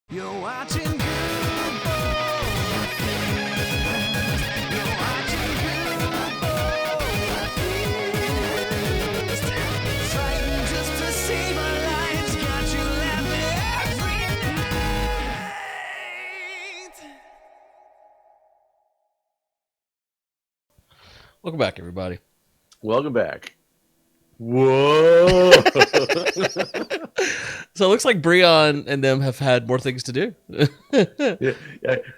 You're watching Guude. You're watching Guude. Fighting just to save our lives. Got you laughing every night. Welcome back, everybody. Welcome back. Whoa! So it looks like Breon and them have had more things to do. yeah,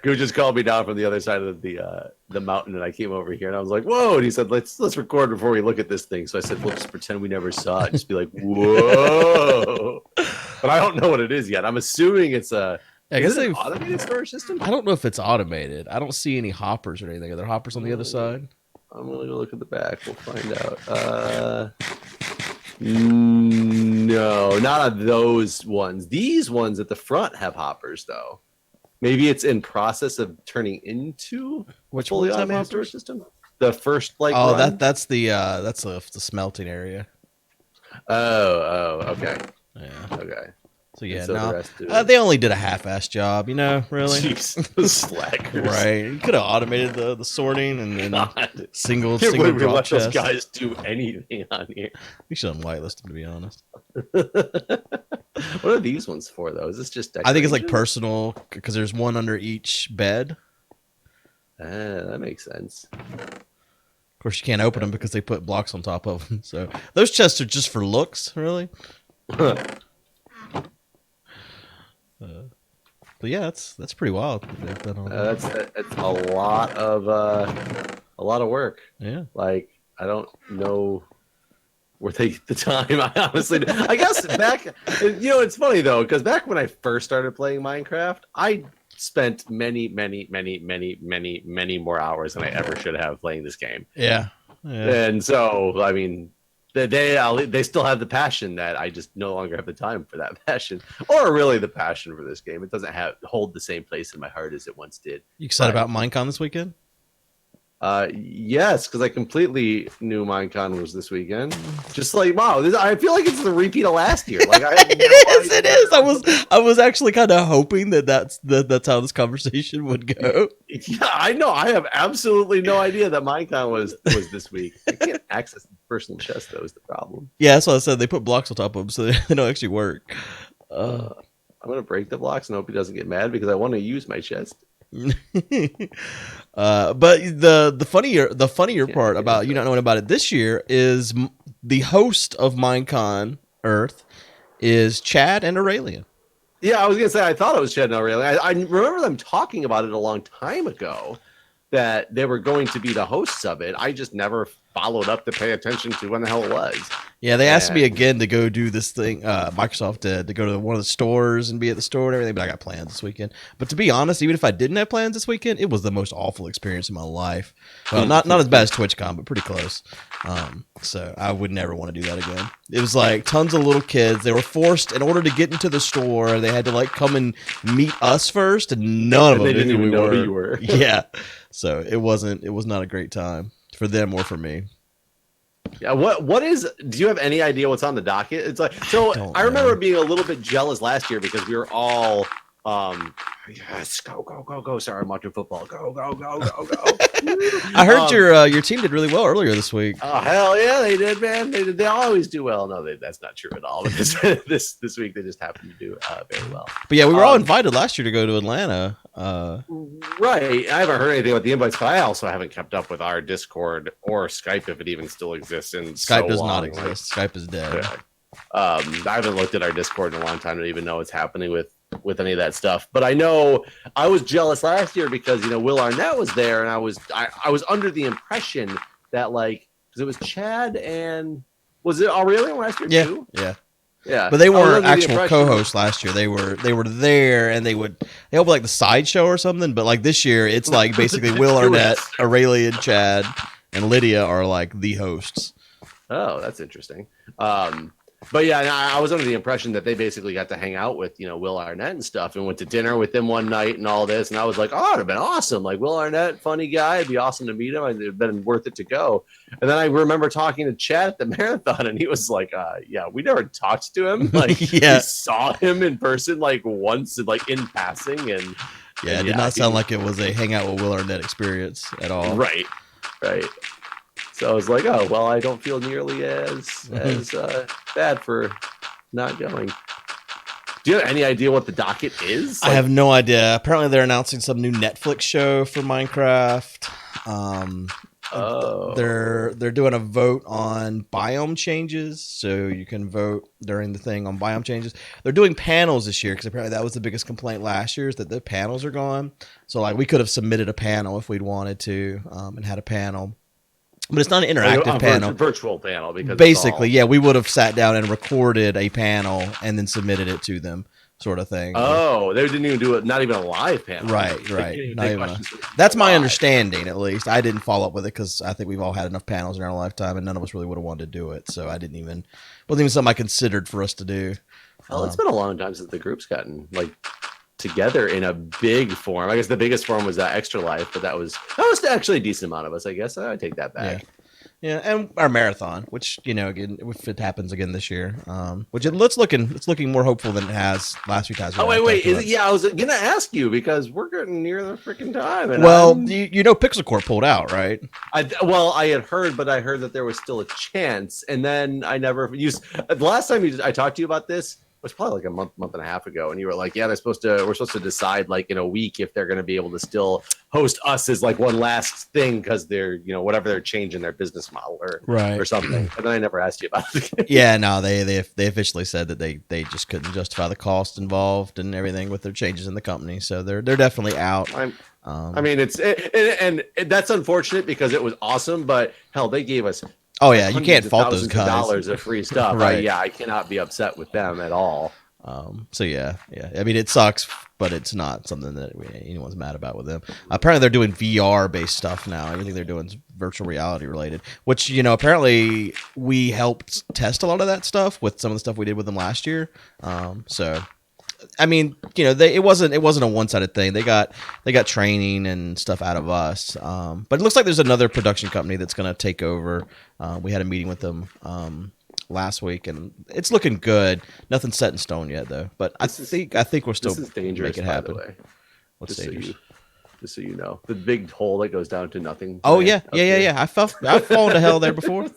Guude just called me down from the other side of the mountain, and I came over here, and I was like, "Whoa!" And he said, "Let's record before we look at this thing." So I said, "We'll just pretend we never saw it. Just be like, whoa!" But I don't know what it is yet. I'm assuming it's a. I guess is it an they've- automated storage system. I don't know if it's automated. I don't see any hoppers or anything. Are there hoppers on the other side? I'm gonna go look at the back. We'll find out. No, not on those ones. These ones at the front have hoppers, though. Maybe it's in process of turning into Which fully ones have automated storage hoppers? system. The first run? that's the smelting area. Oh, okay, Yeah. okay. So yeah, And so the no, rest do it. they only did a half-ass job. You know, really. Jeez, those slackers. Right. You could have automated the sorting and God. single Can't believe we drop let those chest. guys do anything on here. We should whitelist them, to be honest. What are these ones for, though? Is this just I think it's like decoration? personal because there's one under each bed. That makes sense. Of course, you can't open them because they put blocks on top of them. So those chests are just for looks, really. But yeah, that's pretty wild. They've done all that. That's a lot of work. Yeah. Like, I don't know where they get the time. I honestly, I guess back, it's funny though, because back when I first started playing Minecraft, I spent many more hours than I ever should have playing this game. Yeah. And so, I mean, they still have the passion that I just no longer have the time for that passion, or really the passion for this game. It doesn't hold the same place in my heart as it once did. You excited about Minecon this weekend? Yes, because I completely knew Minecon was this weekend. Just like, wow, I feel like it's the repeat of last year. Like, I had no It is. I was actually kind of hoping that's how this conversation would go. Yeah, I know. I have absolutely no idea that Minecon was this week. I can't access the personal chest, though, is the problem. Yeah, that's what I said. They put blocks on top of them, so they don't actually work. I'm gonna break the blocks and hope he doesn't get mad because I want to use my chest. But the funnier part about you not knowing about it this year is the host of Minecon Earth is Chad and Aurelian. Yeah, I was gonna say I thought it was Chad and Aurelian. I remember them talking about it a long time ago that they were going to be the hosts of it. I just never followed up to pay attention to when the hell it was. Yeah, they asked me again to go do this thing. Microsoft did to go to one of the stores and be at the store and everything. But I got plans this weekend. But to be honest, even if I didn't have plans this weekend, it was the most awful experience in my life. Well, not as bad as TwitchCon, but pretty close. So I would never want to do that again. It was like tons of little kids. They were forced in order to get into the store. They had to like come and meet us first, and none of them didn't knew even who know who you were. Yeah, so it was not a great time for them or for me. Yeah, what is? Do you have any idea what's on the docket? It's like I remember being a little bit jealous last year because we were all yes, go. Sorry, I'm watching football. Go. I heard your team did really well earlier this week. Oh hell yeah, they did, man. They always do well. No, that's not true at all. This week they just happened to do very well. But yeah, we were all invited last year to go to Atlanta. Right. I haven't heard anything about the invites, but I also haven't kept up with our Discord or Skype if it even still exists. And Skype does not exist. Skype is dead. I haven't looked at our Discord in a long time to even know what's happening with any of that stuff. But I know I was jealous last year because Will Arnett was there, and I was under the impression that because it was Chad and was it Aurelian last year too? Yeah. But they weren't actual co-hosts last year. They were there, and they help like the sideshow or something. But like this year, it's like basically Will Arnett, Aurelian, Chad, and Lydia are like the hosts. Oh, that's interesting. But yeah, I was under the impression that they basically got to hang out with, Will Arnett and stuff, and went to dinner with him one night and all this. And I was like, oh, it'd have been awesome. Like, Will Arnett, funny guy. It'd be awesome to meet him. It'd have been worth it to go. And then I remember talking to Chad at the marathon, and he was like, yeah, we never talked to him. Like, Yeah. we saw him in person like once, like in passing. And Yeah, it did not sound like it was a hang out with Will Arnett experience at all. Right. So I was like, oh, well, I don't feel nearly as bad for not going. Do you have any idea what the docket is? I have no idea. Apparently, they're announcing some new Netflix show for Minecraft. They're doing a vote on biome changes, so you can vote during the thing on biome changes. They're doing panels this year because apparently that was the biggest complaint last year, is that the panels are gone. So like we could have submitted a panel if we'd wanted to, and had a panel. But it's not an interactive panel. Virtual panel. Because basically, yeah, we would have sat down and recorded a panel and then submitted it to them, sort of thing. Oh, they didn't even do it. Not even a live panel. Right. Not even that's my understanding, at least. I didn't follow up with it because I think we've all had enough panels in our lifetime, and none of us really would have wanted to do it. So I wasn't even something I considered for us to do. Well, it's been a long time since the group's gotten like together in a big form. I guess the biggest form was that Extra Life, but that was actually a decent amount of us. I guess I take that back. Yeah, and our marathon, which again, if it happens again this year, which it's looking more hopeful than it has last few times. Oh wait, is it? Yeah, I was gonna ask you because we're getting near the freaking time. And well, Pixel Corp pulled out, right? I had heard, but I heard that there was still a chance, and then I never used. The last time I talked to you about this was probably like a month and a half ago, and you were like, "Yeah, we're supposed to decide like in a week if they're going to be able to still host us as like one last thing because they're whatever they're changing their business model or something." And then I never asked you about it. Yeah, no, they officially said that they just couldn't justify the cost involved and everything with their changes in the company, so they're definitely out. I mean, and that's unfortunate because it was awesome, but hell, they gave us. Oh yeah, you can't fault those guys. Dollars of free stuff, right? I cannot be upset with them at all. So yeah. I mean, it sucks, but it's not something that anyone's mad about with them. Apparently, they're doing VR based stuff now. Everything they're doing is virtual reality related. Which apparently we helped test a lot of that stuff with some of the stuff we did with them last year. So. I mean, it wasn't a one-sided thing. They got training and stuff out of us. But it looks like there's another production company that's going to take over. We had a meeting with them last week, and it's looking good. Nothing's set in stone yet, though. But I think we're still making it happen. By the way. What's dangerous? Just so you know, the big hole that goes down to nothing. Oh yeah. I've fallen to hell there before.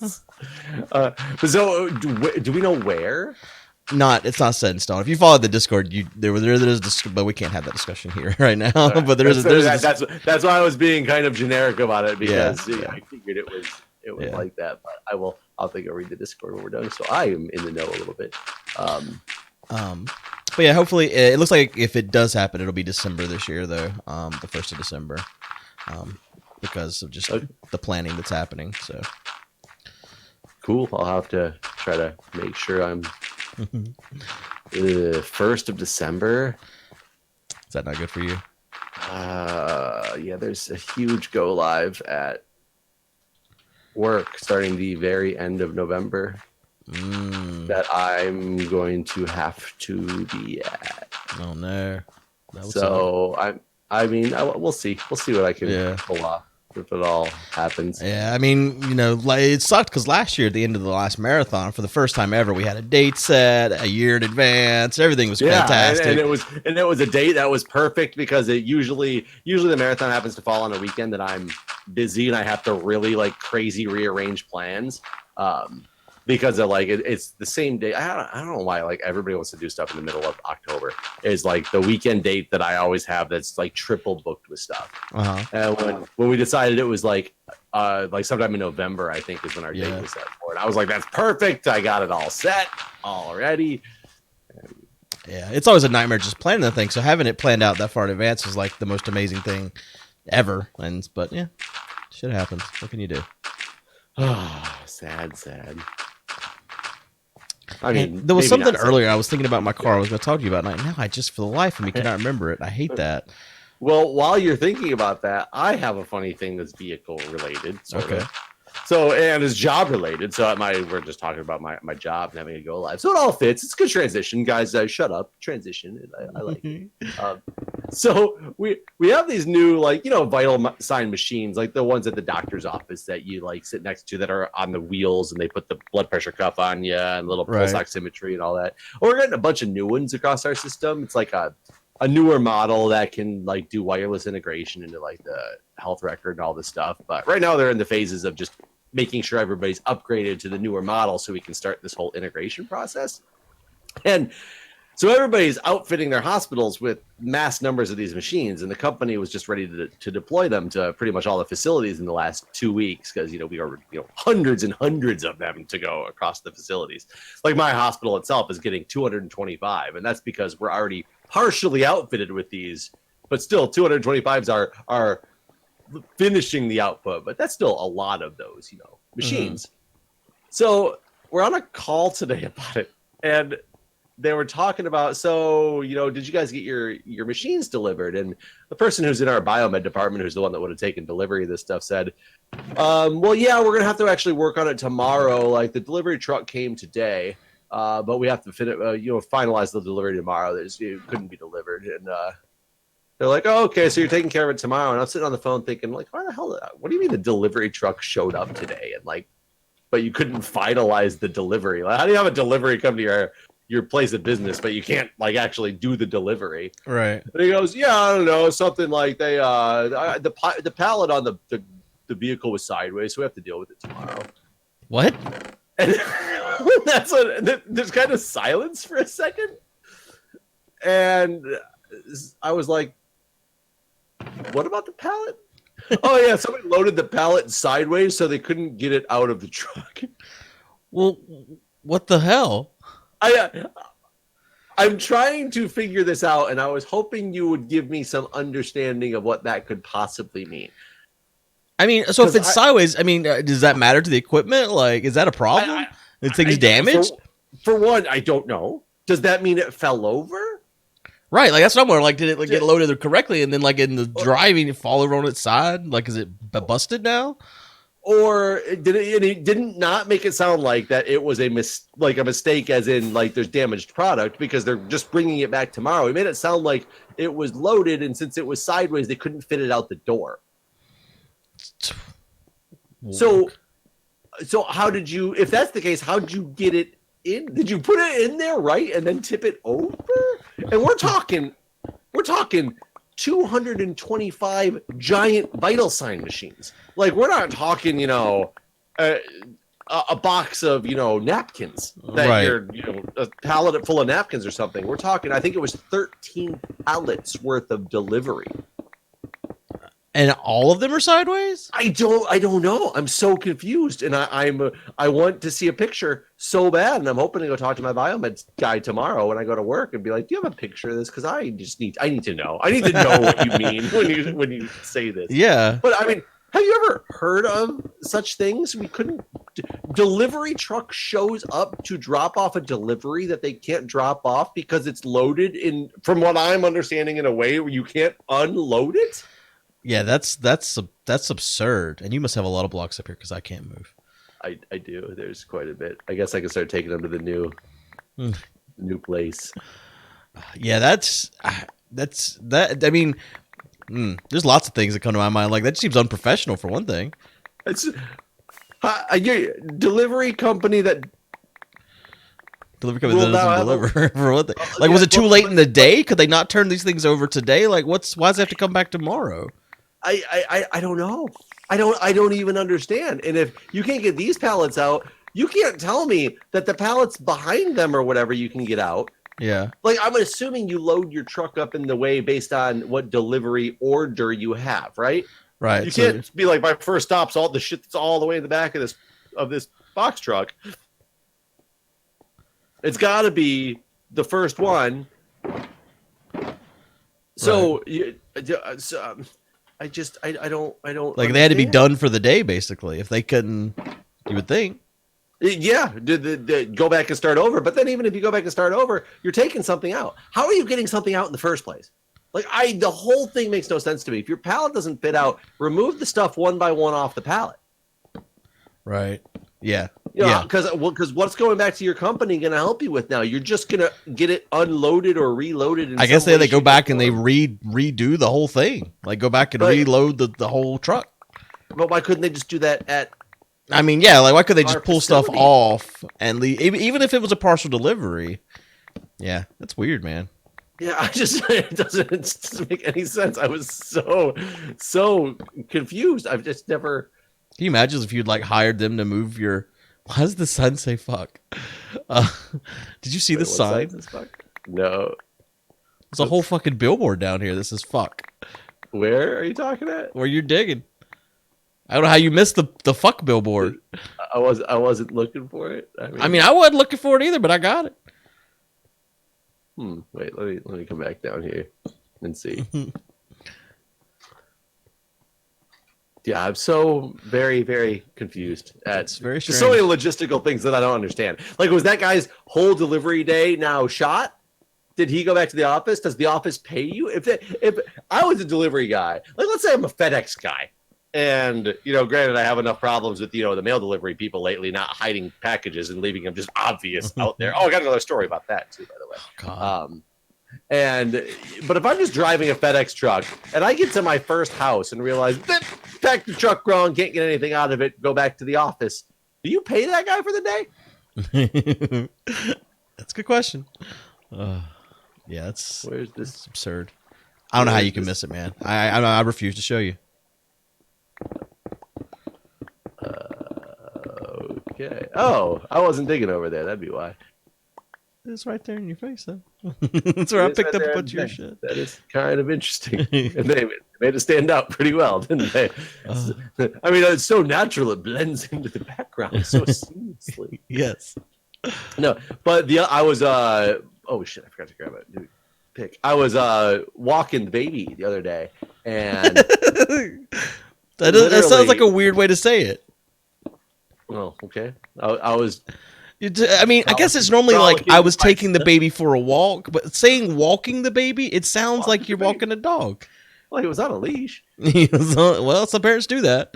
So do we know where? It's not set in stone. If you follow the Discord, but we can't have that discussion here right now. But that's why I was being kind of generic about it because I figured it was like that. But I'll think I'll read the Discord when we're done, so I am in the know a little bit. But yeah, hopefully it looks like if it does happen, it'll be December this year, though, the 1st of December, because of just the planning that's happening. So cool. I'll have to try to make sure I'm. 1st of December. Is that not good for you? Yeah, there's a huge go live at work starting the very end of November that I'm going to have to be at. Oh no! So we'll see. We'll see what I can pull off. If it all happens. Yeah, I mean, it sucked because last year at the end of the last marathon, for the first time ever, we had a date set a year in advance. Everything was fantastic, and it was a date that was perfect because it usually the marathon happens to fall on a weekend that I'm busy and I have to really like crazy rearrange plans. Because of it's the same day. I don't know why like everybody wants to do stuff in the middle of October. Is like the weekend date that I always have that's like triple booked with stuff. And when we decided it was like sometime in November, I think is when our date was set for it. I was like, that's perfect. I got it all set already. Yeah, it's always a nightmare just planning the thing. So having it planned out that far in advance is like the most amazing thing ever. But yeah, shit happens. What can you do? Sad. I mean, there was something earlier I was thinking about my car I was going to talk to you about, and now I just for the life of me cannot remember it. I hate that. Well, while you're thinking about that, I have a funny thing that's vehicle related. Sort of. So, and it's job related. So we're just talking about my job and having a go live. So it all fits. It's a good transition, guys. Shut up. Transition. I like it. So we have these new, like, vital sign machines, like the ones at the doctor's office that you like sit next to that are on the wheels and they put the blood pressure cuff on you and little pulse oximetry and all that. Well, we're getting a bunch of new ones across our system. It's like a newer model that can like do wireless integration into like the health record and all this stuff. But right now they're in the phases of just making sure everybody's upgraded to the newer model so we can start this whole integration process. And so everybody's outfitting their hospitals with mass numbers of these machines, and the company was just ready to deploy them to pretty much all the facilities in the last 2 weeks because we are hundreds and hundreds of them to go across the facilities. Like my hospital itself is getting 225, and that's because we're already partially outfitted with these, but still 225s are finishing the output, but that's still a lot of those machines. So we're on a call today about it, and they were talking about, did you guys get your machines delivered? And the person who's in our biomed department, who's the one that would have taken delivery of this stuff, said, well, yeah, we're gonna have to actually work on it tomorrow. Like the delivery truck came today, but we have to finalize the delivery tomorrow. It couldn't be delivered. And they're like, oh, okay, so you're taking care of it tomorrow. And I'm sitting on the phone thinking, like, why the hell? What do you mean the delivery truck showed up today? And like, but you couldn't finalize the delivery. Like, how do you have a delivery come to your place of business, but you can't like actually do the delivery? Right. And he goes, yeah, I don't know, something like they the pallet on the vehicle was sideways, so we have to deal with it tomorrow. What? And there's kind of silence for a second, and I was like, what about the pallet? Oh yeah, somebody loaded the pallet sideways so they couldn't get it out of the truck. Well, what the hell? I'm trying to figure this out, and I was hoping you would give me some understanding of what that could possibly mean. I mean, so if it's sideways, I mean, does that matter to the equipment? Like, is that a problem? The thing's damaged? For one, I don't know. Does that mean it fell over? Right, like that's what I'm wondering. Like, did it get loaded correctly, and then like in the driving, it fall over on its side? Like, is it busted now? Or did it didn't not make it sound like that it was a mistake, as in like there's damaged product because they're just bringing it back tomorrow. It made it sound like it was loaded, and since it was sideways, they couldn't fit it out the door. So how did you? If that's the case, how did you get it in? Did you put it in there right and then tip it over? And we're talking 225 giant vital sign machines. Like, we're not talking, a box of, napkins that you're, a pallet full of napkins or something. We're talking, I think it was 13 pallets worth of delivery. And all of them are sideways? I don't know. I'm so confused, and I want to see a picture so bad, and I'm hoping to go talk to my biomed guy tomorrow when I go to work and be like, "Do you have a picture of this? Because I need to know. I need to know what you mean when you say this." Yeah. But I mean, have you ever heard of such things? We couldn't. Delivery truck shows up to drop off a delivery that they can't drop off because it's loaded in, from what I'm understanding, in a way where you can't unload it. Yeah, that's absurd. And you must have a lot of blocks up here because I can't move. I do. There's quite a bit. I guess I can start taking them to the new place. Yeah, that's that. I mean, there's lots of things that come to my mind. Like, that seems unprofessional for one thing. It's a delivery company that. Delivery company that doesn't deliver for one thing. Like, was it too late in the day? Could they not turn these things over today? Like, why does it have to come back tomorrow? I don't know. I don't even understand. And if you can't get these pallets out, you can't tell me that the pallets behind them or whatever you can get out. Yeah. Like, I'm assuming you load your truck up in the way based on what delivery order you have, right? Right. You can't be like, my first stop's all the shit that's all the way in the back of this box truck. It's got to be the first one. So, right. I don't like understand. They had to be done for the day, basically. If they couldn't, you would think. Yeah, go back and start over. But then even if you go back and start over, you're taking something out. How are you getting something out in the first place? Like, the whole thing makes no sense to me. If your pallet doesn't fit out, remove the stuff one by one off the pallet. Right. Yeah. You know, Yeah. because what's going back to your company going to help you with now? You're just going to get it unloaded or reloaded. I guess they go back and they redo the whole thing. Like go back and reload the whole truck. But why couldn't they just do that at? I mean, yeah. Like why could they just pull facility? stuff off and leave? Even if it was a partial delivery. Yeah, that's weird, man. Yeah, it doesn't make any sense. I was so confused. I've just never. Can you imagine if you'd like hired them to move your? Why does the sign say "fuck"? Did you see the sign? No. There's a whole fucking billboard down here that says "fuck." Where are you talking at? Where you're digging? I don't know how you missed the fuck billboard. I wasn't looking for it. I mean, I wasn't looking for it either, but I got it. Wait, let me come back down here and see. Yeah, I'm so very, very confused at very strange. so many logistical things that I don't understand. Like, was that guy's whole delivery day now shot? Did he go back to the office? Does the office pay you? If I was a delivery guy, like let's say I'm a FedEx guy, and granted I have enough problems with the mail delivery people lately not hiding packages and leaving them just obvious out there. Oh, I got another story about that too, by the way. Oh, God. But if I'm just driving a FedEx truck and I get to my first house and realize that packed the truck wrong, can't get anything out of it, go back to the office, do you pay that guy for the day? That's a good question. Yeah, that's where's this? It's absurd. I don't know how you can miss it, man. I refuse to show you. Okay. Oh, I wasn't digging over there. That'd be why. It's right there in your face, though. That's where I picked up a bunch of your shit. That is kind of interesting. And they made it stand out pretty well, didn't they? I mean, it's so natural. It blends into the background so seamlessly. Yes. No, but I was oh shit, I forgot to grab a new pick. I was walking the baby the other day, and that sounds like a weird way to say it. Oh, okay. I was. I mean, I guess it's normally like I was taking the baby for a walk, but saying walking the baby, it sounds like you're walking a dog. Well, he was on a leash. Well, some parents do that.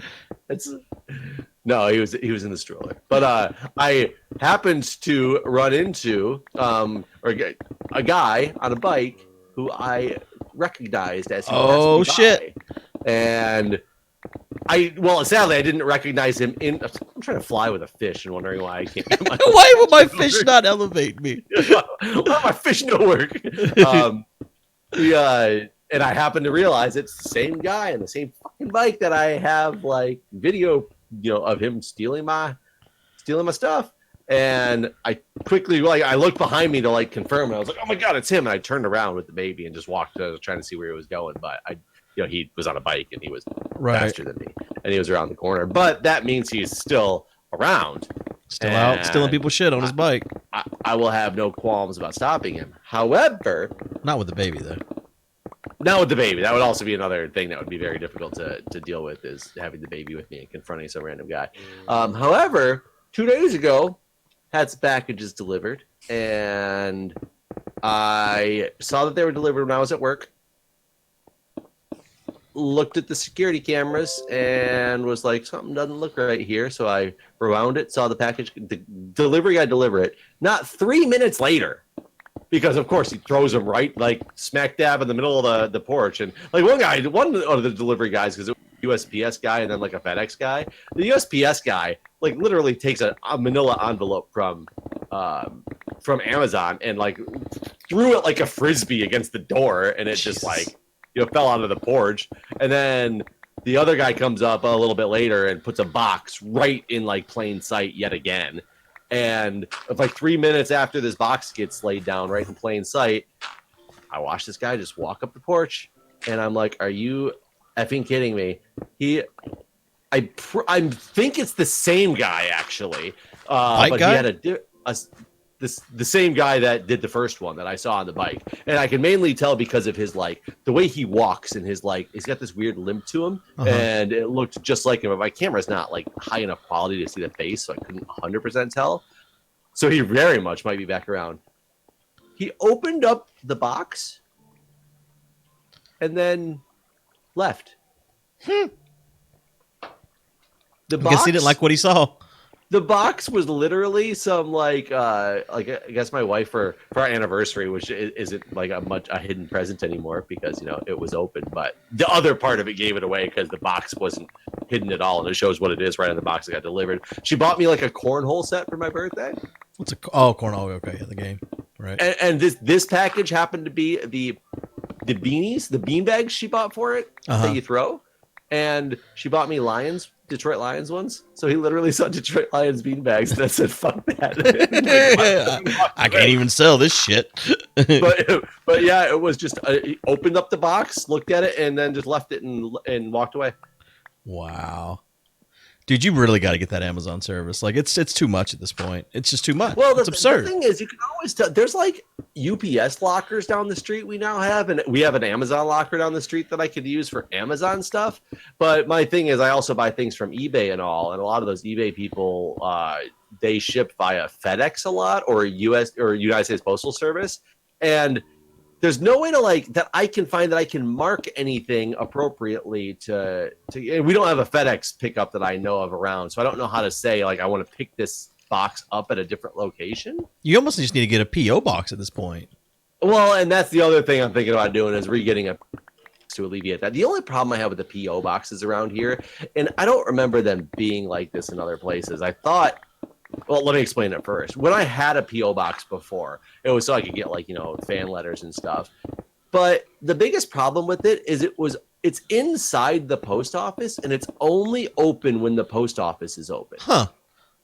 No, he was in the stroller. But I happened to run into a guy on a bike who I recognized as he passed me shit. by. And sadly I didn't recognize him I'm trying to fly with a fish and wondering why I can't get my why would my fish not elevate me? Why my fish no work? And I happened to realize it's the same guy and the same fucking bike that I have like video of him stealing my stuff. And I quickly I looked behind me to like confirm, and I was like, oh my god, it's him. And I turned around with the baby and just walked. I was trying to see where he was going, but he was on a bike and he was faster than me, and he was around the corner. But that means he's still around, still out, stealing people's shit on his bike. I will have no qualms about stopping him. However, not with the baby though. Not with the baby. That would also be another thing that would be very difficult to deal with, is having the baby with me and confronting some random guy. However, 2 days ago, had some packages delivered, and I saw that they were delivered when I was at work. Looked at the security cameras and was like, something doesn't look right here. So I rewound it, saw the package, the delivery guy deliver it. Not 3 minutes later, because of course he throws them right like smack dab in the middle of the porch. And like one of the delivery guys, because it was a USPS guy and then like a FedEx guy. The USPS guy like literally takes a manila envelope from Amazon and like threw it like a frisbee against the door, and it just like fell out of the porch. And then the other guy comes up a little bit later and puts a box right in like plain sight yet again. And like 3 minutes after this box gets laid down right in plain sight, I watch this guy just walk up the porch, and I'm like, are you effing kidding me? I think it's the same guy actually, but guy? He had the same guy that did the first one that I saw on the bike. And I can mainly tell because of his like the way he walks and his like he's got this weird limp to him, and it looked just like him. But my camera's not like high enough quality to see the face, so I couldn't 100% tell. So he very much might be back around. He opened up the box and then left. The I guess he didn't like what he saw. The box was literally some like I guess my wife for our anniversary, which isn't like a hidden present anymore because it was open, but the other part of it gave it away because the box wasn't hidden at all, and it shows what it is right on the box that got delivered. She bought me like a cornhole set for my birthday. What's a cornhole? Okay, yeah, the game, right? And this package happened to be the beanies, the bean bags she bought for it that you throw, and she bought me Detroit Lions ones. So he literally saw Detroit Lions bean bags and I said, fuck that. I can't even sell this shit. but yeah, it was just he opened up the box, looked at it, and then just left it and walked away. Wow. Dude, you really got to get that Amazon service. Like, it's too much at this point. It's just too much. Well, it's absurd. The thing is, you can always tell. There's like UPS lockers down the street we now have, and we have an Amazon locker down the street that I could use for Amazon stuff. But my thing is, I also buy things from eBay and all, and a lot of those eBay people, they ship via FedEx a lot or United States Postal Service, and there's no way to that I can find that I can mark anything appropriately to and we don't have a FedEx pickup that I know of around. So I don't know how to say I want to pick this box up at a different location. You almost just need to get a PO box at this point. Well, and that's the other thing I'm thinking about doing is getting a to alleviate that. The only problem I have with the PO boxes around here, and I don't remember them being like this in other places. I thought, well, let me explain it first. When I had a PO box before, it was so I could get fan letters and stuff. But the biggest problem with it is it's inside the post office and it's only open when the post office is open. Huh.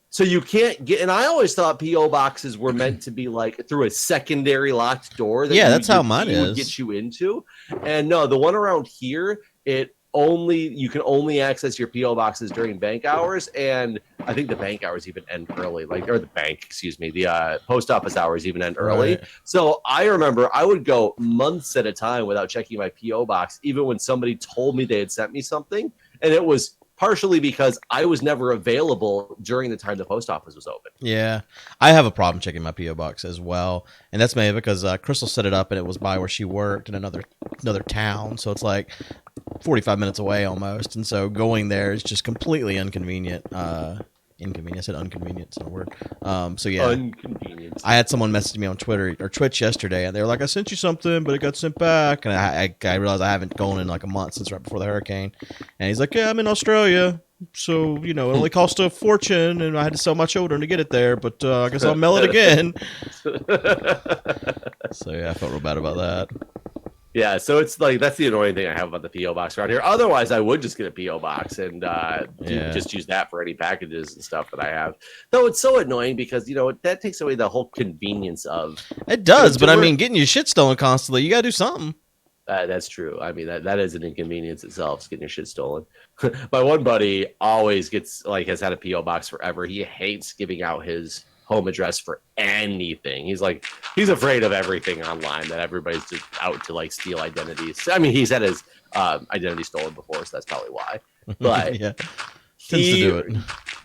So you can't get, and I always thought PO boxes were meant to be through a secondary locked door. That's how mine would get you into. And no, the one around here, you can only access your PO boxes during bank hours, and I think the bank hours even end early. The post office hours even end early. Right. So I remember I would go months at a time without checking my PO box, even when somebody told me they had sent me something, and it was partially because I was never available during the time the post office was open. Yeah, I have a problem checking my PO box as well, and that's maybe because Crystal set it up and it was by where she worked in another town, so it's 45 minutes away almost, and so going there is just completely inconvenient. Inconvenient. I said inconvenient. It's not a word. So yeah, inconvenient. I had someone message me on Twitter or Twitch yesterday, and they were like, "I sent you something, but it got sent back." And I realized I haven't gone in a month since right before the hurricane. And he's like, "Yeah, I'm in Australia, so it only cost a fortune, and I had to sell my children to get it there. But I guess I'll mail it again." So yeah, I felt real bad about that. Yeah, so it's that's the annoying thing I have about the PO box around here. Otherwise, I would just get a PO box and just use that for any packages and stuff that I have. Though it's so annoying because that takes away the whole convenience of it. Does, but I mean, getting your shit stolen constantly, you gotta do something. That's true. I mean, that is an inconvenience itself, is getting your shit stolen. My one buddy always has had a PO box forever. He hates giving out his home address for anything. He's afraid of everything online, that everybody's just out to steal identities. I mean, he's had his identity stolen before, so that's probably why. But yeah, tends to do it.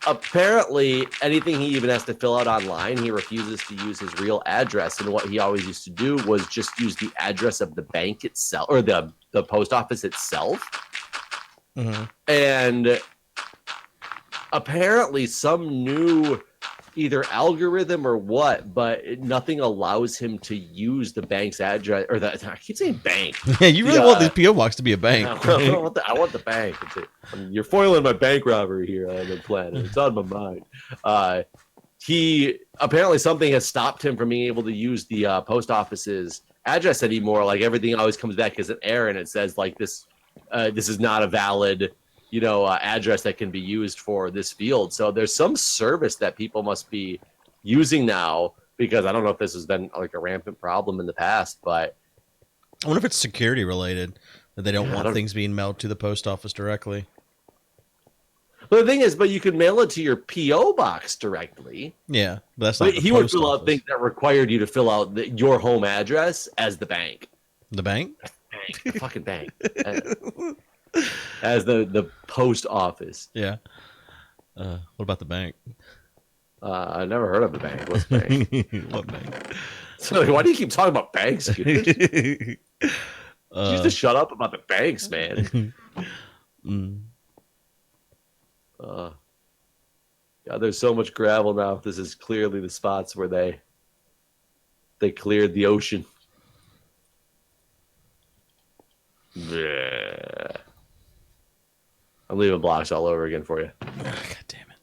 Apparently, anything he even has to fill out online, he refuses to use his real address. And what he always used to do was just use the address of the bank itself, or the post office itself. Mm-hmm. And apparently, some new either algorithm or what, but nothing allows him to use the bank's address, or I keep saying bank. Yeah, you really want this PO box to be a bank. I want the bank. You're foiling my bank robbery here on the planet. It's on my mind. He apparently something has stopped him from being able to use the post office's address anymore. Everything always comes back as an error, and it says this is not a valid address that can be used for this field. So there's some service that people must be using now, because I don't know if this has been a rampant problem in the past, but I wonder if it's security related, that they don't want things being mailed to the post office directly. But the thing is, you could mail it to your PO box directly. Yeah, but that's not. He would fill out things that required you to fill out your home address as the bank. The bank? The fucking bank. As the post office. Yeah. What about the bank? I never heard of the bank. What's bank? What bank? So why do you keep talking about banks? You just shut up about the banks, man. God, there's so much gravel now. This is clearly the spots where they cleared the ocean. Yeah. I'm leaving blocks all over again for you. God damn it!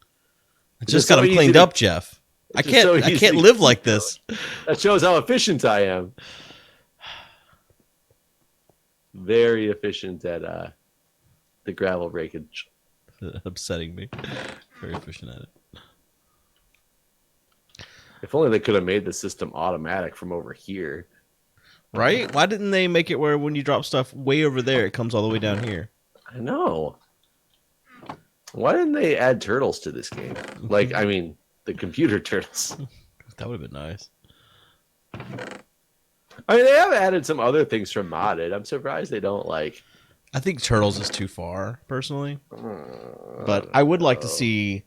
I It's just so got them easy cleaned to- up, Jeff. I just so can't. I easy can't to live keep like going. this. That shows how efficient I am. Very efficient at the gravel breakage. Upsetting me. Very efficient at it. If only they could have made the system automatic from over here. Right? Why didn't they make it where when you drop stuff way over there, it comes all the way down here? I know. Why didn't they add turtles to this game? Like, I mean, the computer turtles. That would have been nice. I mean, they have added some other things from modded. I'm surprised they don't like. I think turtles is too far, personally. But I would like to see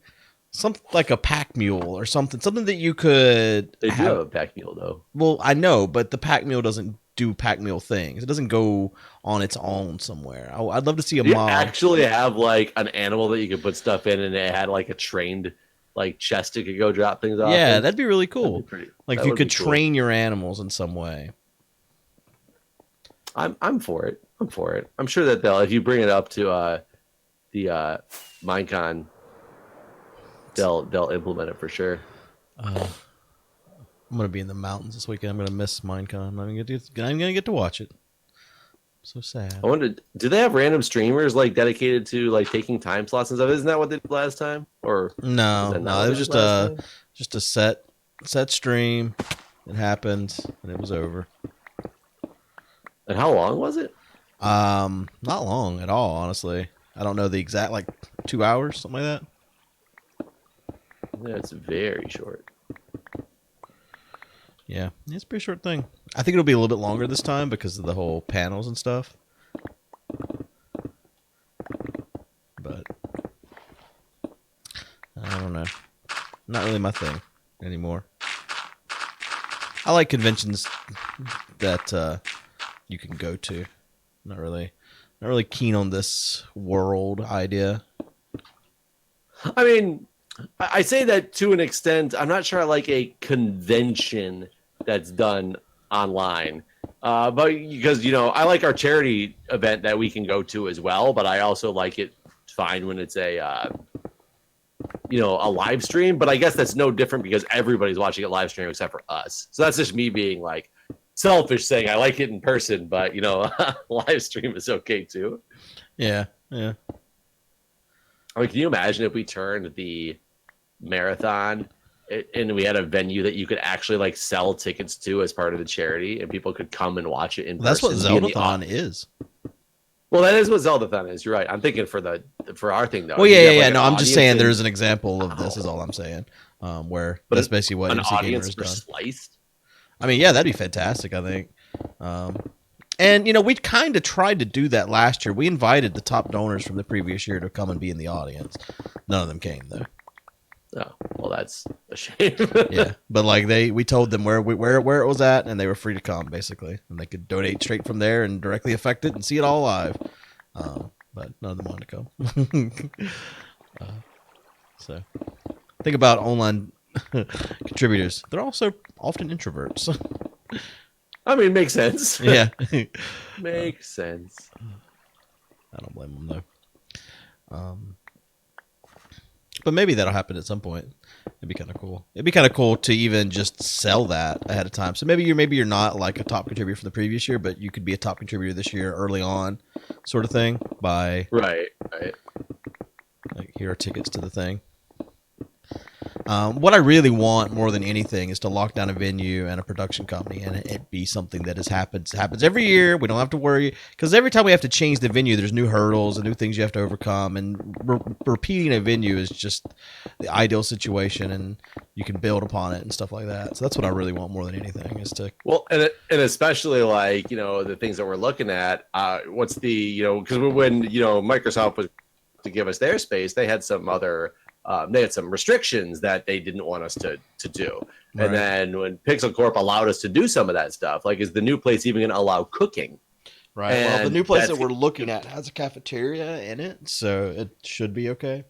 something like a pack mule or something that you could. They do have a pack mule though. Well, I know, but the pack mule doesn't do pack mule things. It doesn't go on its own somewhere. I'd love to see a Do you mod. actually have like an animal that you could put stuff in, and it had like a trained like chest it could go drop things off? Yeah, in? that'd be really cool. That'd be pretty- Like that if you would could be cool. train your animals in some way. I'm for it. I'm for it. I'm sure that they'll, if you bring it up to the Minecon, they'll implement it for sure. I'm gonna be in the mountains this weekend. I'm gonna miss Minecon. I'm gonna get to watch it. So sad. I wonder, do they have random streamers like dedicated to like taking time slots and stuff? Isn't that what they did last time? Or No, is that not no, what it was last time? just a set stream. It happened and it was over. And how long was it? Not long at all, honestly. I don't know the exact, like 2 hours, something like that. Yeah, it's very short. Yeah, it's a pretty short thing. I think it'll be a little bit longer this time because of the whole panels and stuff. But I don't know. Not really my thing anymore. I like conventions that you can go to. Not really keen on this world idea. I mean, I say that to an extent. I'm not sure I like a convention that's done online. But because, I like our charity event that we can go to as well, but I also like it fine when it's a live stream. But I guess that's no different because everybody's watching it live stream except for us. So that's just me being like selfish saying I like it in person, but live stream is okay too. Yeah. I mean, can you imagine if we turned the marathon and we had a venue that you could actually like sell tickets to as part of the charity, and people could come and watch it in That's what person? Zeldathon is. Well, that is what Zeldathon is. You're right. I'm thinking for our thing though. Well, You'd have, yeah. like, an No, I'm just audience saying and there's an example of this. Is all I'm saying. Where But that's basically what an MC Gamer audience has for done. sliced. I mean, yeah, that'd be fantastic. I think. And we kind of tried to do that last year. We invited the top donors from the previous year to come and be in the audience. None of them came though. Oh, well, that's a shame. Yeah, but like we told them where it was at, and they were free to come basically, and they could donate straight from there and directly affect it and see it all live. But none of them wanted to come. So think about online contributors. They're also often introverts. I mean, makes sense. Yeah. Makes sense. I don't blame them though. But maybe that'll happen at some point. It'd be kind of cool. It'd be kind of cool to even just sell that ahead of time. So maybe you're not like a top contributor from the previous year, but you could be a top contributor this year early on, sort of thing. By Right. like, here are tickets to the thing. What I really want more than anything is to lock down a venue and a production company, and it be something that happens every year. We don't have to worry, because every time we have to change the venue, there's new hurdles and new things you have to overcome. And repeating a venue is just the ideal situation, and you can build upon it and stuff like that. So that's what I really want more than anything is to. Well, and especially like the things that we're looking at. What's the because when Microsoft was to give us their space, they had some other. They had some restrictions that they didn't want us to do. Right. And then when Pixel Corp allowed us to do some of that stuff, like, is the new place even going to allow cooking? Right. Well, the And new place that's- that we're looking at has a cafeteria in it, so it should be okay.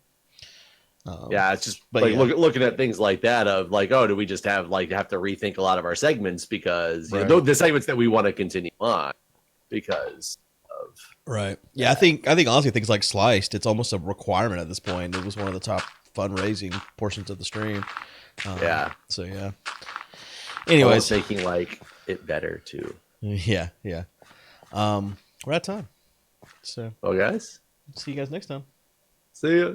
Yeah, it's just but like yeah. looking at things like that of like, oh, do we just have to rethink a lot of our segments because you Right. know, the segments that we want to continue on because of Right. Yeah, I think honestly things like Sliced, it's almost a requirement at this point. It was one of the top fundraising portions of the stream. yeah. So yeah. Almost Anyways, making like it better too. yeah. We're at time. So Well, guys, see you guys next time. see ya.